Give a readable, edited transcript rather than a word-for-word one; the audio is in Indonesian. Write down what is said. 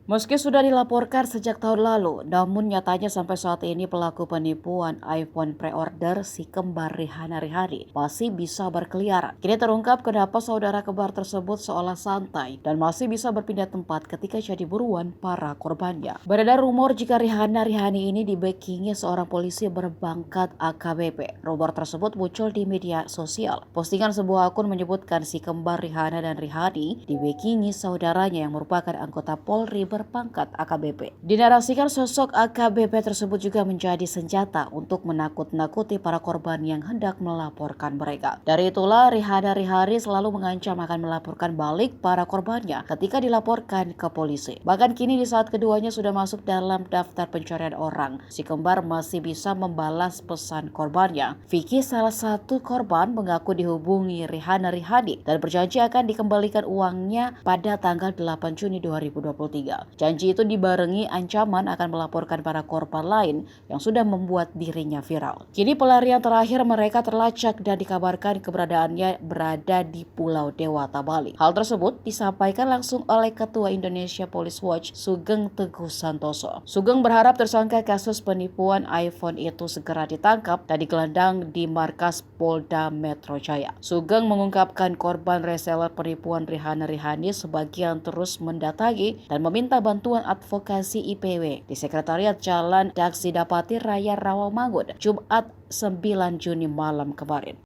Meski sudah dilaporkan sejak tahun lalu, namun nyatanya sampai saat ini pelaku penipuan iPhone pre-order si kembar Rihanna Rihani masih bisa berkeliaran. Kini terungkap kenapa saudara kembar tersebut seolah santai dan masih bisa berpindah tempat ketika jadi buruan para korbannya. Beredar rumor jika Rihanna Rihani ini dibackingi seorang polisi berpangkat AKBP. Rumor tersebut muncul di media sosial. Postingan sebuah akun menyebutkan si kembar Rihanna dan Rihani dibackingi saudaranya yang merupakan anggota Polri berpangkat AKBP. Dinarasikan sosok AKBP tersebut juga menjadi senjata untuk menakut-nakuti para korban yang hendak melaporkan mereka. Dari itulah Rihanna Rihani selalu mengancam akan melaporkan balik para korbannya ketika dilaporkan ke polisi. Bahkan kini di saat keduanya sudah masuk dalam daftar pencarian orang, si kembar masih bisa membalas pesan korbannya. Vicky, salah satu korban, mengaku dihubungi Rihanna Rihani dan berjanji akan dikembalikan uangnya pada tanggal 8 Juni 2023. Janji itu dibarengi ancaman akan melaporkan para korban lain yang sudah membuat dirinya viral. Kini pelarian terakhir mereka terlacak dan dikabarkan keberadaannya berada di Pulau Dewata, Bali. Hal tersebut disampaikan langsung oleh Ketua Indonesia Police Watch Sugeng Teguh Santoso. Sugeng berharap tersangka kasus penipuan iPhone itu segera ditangkap dan digelandang di markas Polda Metro Jaya. Sugeng mengungkapkan korban reseller penipuan Rihanna Rihani sebagian terus mendatangi dan meminta bantuan advokasi IPW di Sekretariat Jalan Daksidapati Raya Rawamangun, Jumat 9 Juni malam kemarin.